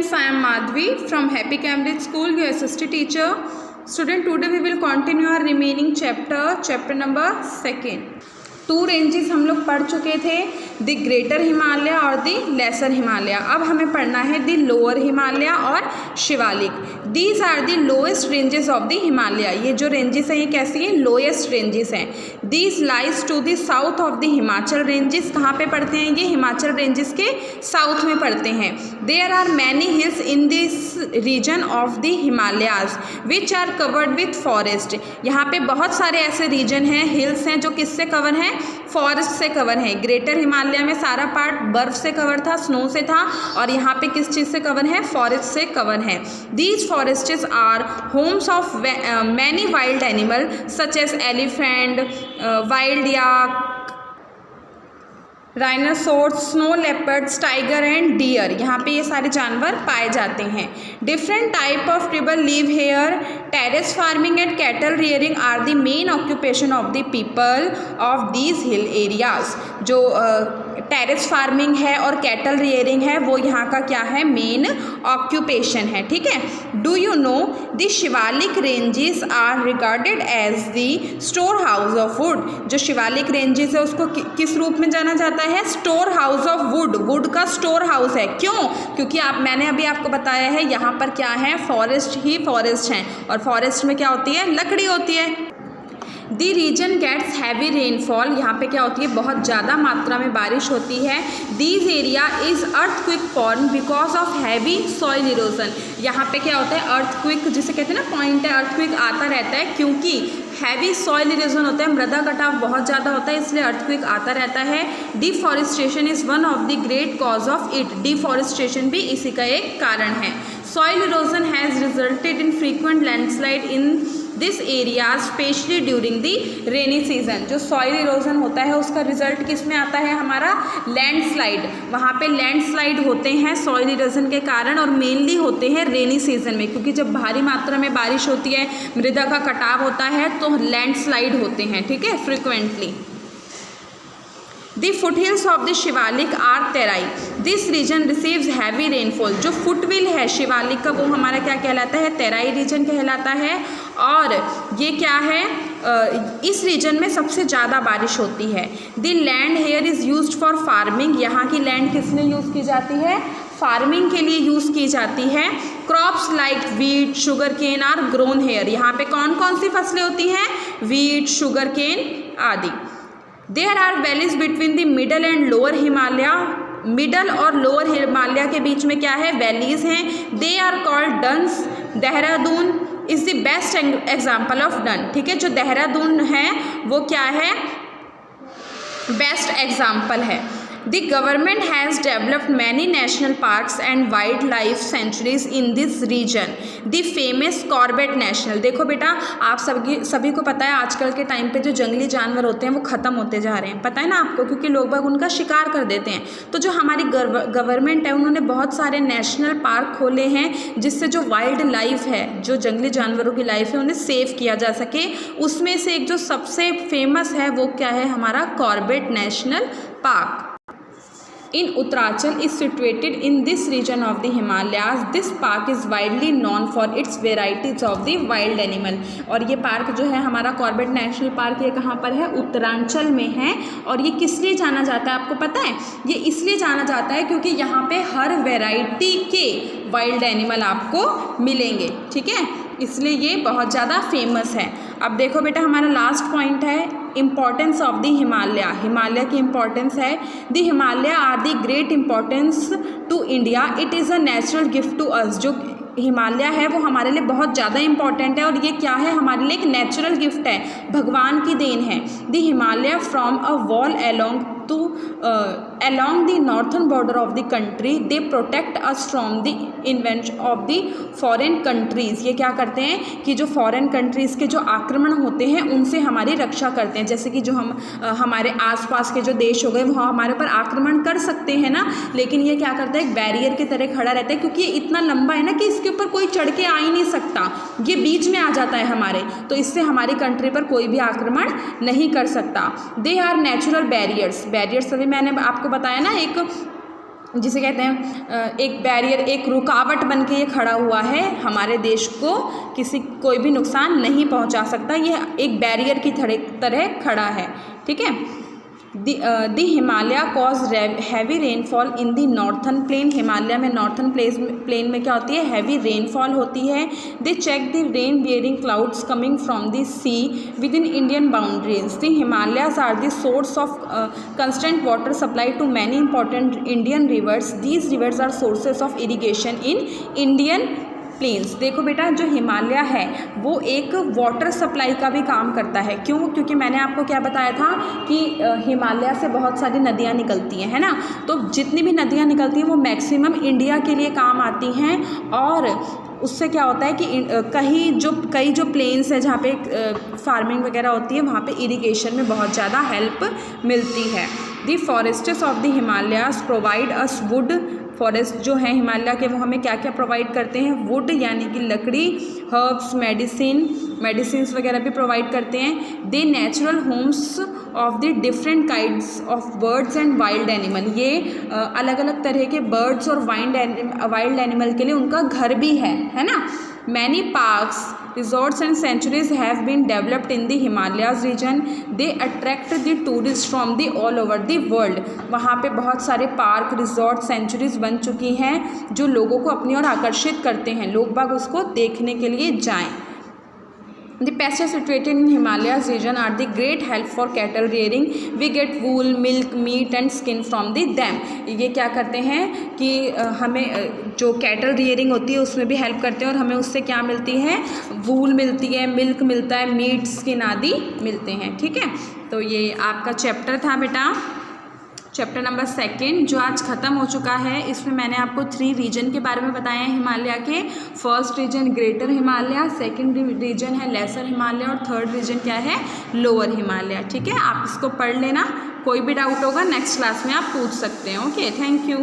students, I am Madhvi from Happy Cambridge School, your assistant teacher. Student, today we will continue our remaining chapter number 2. 2 ranges हम लोग पढ़ चुके थे, the greater Himalaya और the lesser Himalaya. अब हमें पढ़ना है द लोअर हिमालय और Shivalik. These are the lowest ranges of the Himalaya. ये जो रेंजेस हैं ये कैसी हैं? लोएस्ट रेंजेस हैं। These lies to the south of the Himachal ranges. कहाँ पे पड़ते हैं ये? हिमाचल रेंजेस के साउथ में पड़ते हैं। There are many hills in this region of the Himalayas which are covered with forest. यहाँ पे बहुत सारे ऐसे रीजन हैं, हिल्स हैं जो किससे कवर हैं? फॉरेस्ट से कवर है। ग्रेटर हिमालय में सारा पार्ट बर्फ से कवर था, स्नो से था, और यहाँ पे किस चीज़ से कवर है? फॉरेस्ट से कवर है। These forests are homes of many wild animal such as elephant, wild yak, rhinoceros, snow leopards, tiger and deer. यहाँ पे ये सारे जानवर पाए जाते हैं। Different type of tribal live here. Terrace farming and cattle rearing are the main occupation of the people of these hill areas. जो terrace farming है और कैटल रियरिंग है वो यहाँ का क्या है? मेन ऑक्यूपेशन है। ठीक है। Do you know the Shivalik ranges are regarded as the store house of wood. जो शिवालिक रेंजेस है उसको किस रूप में जाना जाता है? Store house of would. Would का स्टोर हाउस है। क्यों? क्योंकि मैंने अभी आपको बताया है यहाँ पर क्या है? फॉरेस्ट ही फॉरेस्ट हैं, और फॉरेस्ट में क्या होती है? लकड़ी होती है। The region gets heavy rainfall. यहाँ पे क्या होती है? बहुत ज़्यादा मात्रा में बारिश होती है। These area is earthquake form because of heavy soil erosion. यहाँ पे क्या होता है? अर्थक्विक जिसे कहते हैं ना, पॉइंट है, अर्थक्विक आता रहता है क्योंकि हैवी सॉइल इरोजन होता है, मृदा कटाव बहुत ज़्यादा होता है, इसलिए अर्थक्विक आता रहता है। Deforestation is one of the great cause of it. Deforestation भी इसी का एक कारण है। Soil erosion has resulted in frequent landslide in this area specially during the rainy season. जो सॉइल इरोजन होता है उसका रिजल्ट किस में आता है? हमारा लैंडस्लाइड। वहाँ पे लैंडस्लाइड होते हैं सॉइल इरोजन के कारण, और मेनली होते हैं रेनी सीजन में, क्योंकि जब भारी मात्रा में बारिश होती है, मृदा का कटाव होता है, तो लैंडस्लाइड होते हैं। ठीक है, frequently. The foothills of the Shivalik are Terai. This region receives heavy rainfall. जो फुटहिल है शिवालिक का वो हमारा क्या कहलाता है? तेराई रीजन कहलाता है। और ये क्या है? इस रीजन में सबसे ज़्यादा बारिश होती है। The land here is used for farming. यहाँ की लैंड किस लिए यूज़ की जाती है? फार्मिंग के लिए यूज़ की जाती है। Crops like wheat, sugar cane are grown here. यहाँ पे कौन कौन सी फसलें होती हैं? वीट, शुगर केन आदि। There are valleys between the middle and lower Himalaya. Middle और लोअर हिमालय के बीच में क्या है? वैलीज हैं। They are called duns. Dehradun is the best example of dun. ठीक है, जो देहरादून है वो क्या है? बेस्ट एग्जाम्पल है। The government has developed many national parks and wildlife sanctuaries in this region. The famous Corbett National। देखो बेटा, आप सभी को पता है आजकल के टाइम पे जो जंगली जानवर होते हैं वो ख़त्म होते जा रहे हैं। पता है ना आपको, क्योंकि लोग बाग उनका शिकार कर देते हैं। तो जो हमारी गवर्नमेंट है उन्होंने बहुत सारे नेशनल पार्क खोले हैं जिससे जो वाइल्ड लाइफ है, जो जंगली जानवरों की लाइफ है, उन्हें सेव किया जा सके। उसमें से एक जो सबसे फेमस है वो क्या है? हमारा Corbett national park in Uttarakhand is situated in this region of the Himalayas. This park is widely known for its varieties of the wild animal। और ये पार्क जो है हमारा कॉर्बेट नेशनल पार्क, ये कहाँ पर है? उत्तरांचल में है। और ये किस लिए जाना जाता है आपको पता है? ये इसलिए जाना जाता है क्योंकि यहाँ पे हर वैरायटी के वाइल्ड एनिमल आपको मिलेंगे। ठीक है, इसलिए ये बहुत ज़्यादा फेमस है। अब देखो बेटा, हमारा लास्ट पॉइंट है importance of the Himalaya. Himalaya की इम्पॉर्टेंस है। The Himalaya are the great importance to India. It is a natural gift to us. जो हिमालय है वो हमारे लिए बहुत ज़्यादा इम्पॉर्टेंट है, और ये क्या है? हमारे लिए एक नेचुरल गिफ्ट है, भगवान की देन है। The Himalaya from a wall along the northern border of the country, they protect us from the invasion of the foreign countries। ये क्या करते हैं कि जो फॉरेन कंट्रीज़ के जो आक्रमण होते हैं उनसे हमारी रक्षा करते हैं। जैसे कि जो हमारे आसपास के जो देश हो गए वो हमारे पर आक्रमण कर सकते हैं ना, लेकिन ये क्या करता है? एक बैरियर की तरह खड़ा रहता है, क्योंकि ये इतना लंबा है ना कि इसके ऊपर कोई चढ़ के आ ही नहीं सकता। ये बीच में आ जाता है हमारे, तो इससे हमारी कंट्री पर कोई भी आक्रमण नहीं कर सकता। They are natural barriers. Barriers अभी मैंने आपको बताया ना, एक जिसे कहते हैं एक बैरियर, एक रुकावट बन के ये खड़ा हुआ है, हमारे देश को कोई भी नुकसान नहीं पहुंचा सकता, ये एक बैरियर की तरह खड़ा है। ठीक है। The Himalaya cause heavy rainfall in the northern plain, Himalaya में नॉर्थन प्लेन में क्या होती है, हैवी रेनफॉल होती है। They check the rain bearing clouds coming from the sea within Indian boundaries. The Himalayas are the source of constant water supply to many important Indian rivers. These rivers are sources of irrigation in Indian plains. देखो बेटा, जो हिमालय है वो एक water supply का भी काम करता है। क्यों? क्योंकि मैंने आपको क्या बताया था कि हिमालय से बहुत सारी नदियाँ निकलती हैं, है ना। तो जितनी भी नदियाँ निकलती हैं वो मैक्सिमम इंडिया के लिए काम आती हैं, और उससे क्या होता है कि कई जो प्लेन्स है जहाँ पे फार्मिंग वगैरह होती है, वहाँ पे इरिगेशन में बहुत ज़्यादा हेल्प मिलती है। The forests of the Himalayas provide us would, forest जो है हिमालय के वो हमें क्या क्या प्रोवाइड करते हैं, वुड यानी कि लकड़ी, हर्ब्स, मेडिसिन्स वगैरह भी प्रोवाइड करते हैं। They natural homes of the different kinds of birds and wild animal, ये अलग अलग तरह के बर्ड्स और वाइल्ड एनिमल के लिए उनका घर भी है ना। Many parks, resorts and sanctuaries have been developed in the Himalayas region. They attract the tourists from the all over the world. वहाँ पे बहुत सारे पार्क, रिजॉर्ट, सेंचुरीज बन चुकी हैं जो लोगों को अपनी ओर आकर्षित करते हैं, लोग बाग उसको देखने के लिए जाएं। The pastures situated in Himalayas region are the great help for cattle rearing. We get wool, milk, meat and skin from the them. ये क्या करते हैं कि हमें जो कैटल रियरिंग होती है उसमें भी हेल्प करते हैं, और हमें उससे क्या मिलती है, वूल मिलती है, मिल्क मिलता है, मीट, स्किन आदि मिलते हैं। ठीक है। तो ये आपका चैप्टर था बेटा, चैप्टर नंबर 2 जो आज ख़त्म हो चुका है। इसमें मैंने आपको 3 रीजन के बारे में बताया है हिमालय के। First region greater Himalaya, second region है लेसर हिमालय, और थर्ड रीजन क्या है, लोअर हिमालय। ठीक है, आप इसको पढ़ लेना, कोई भी डाउट होगा नेक्स्ट क्लास में आप पूछ सकते हैं। Okay, thank you.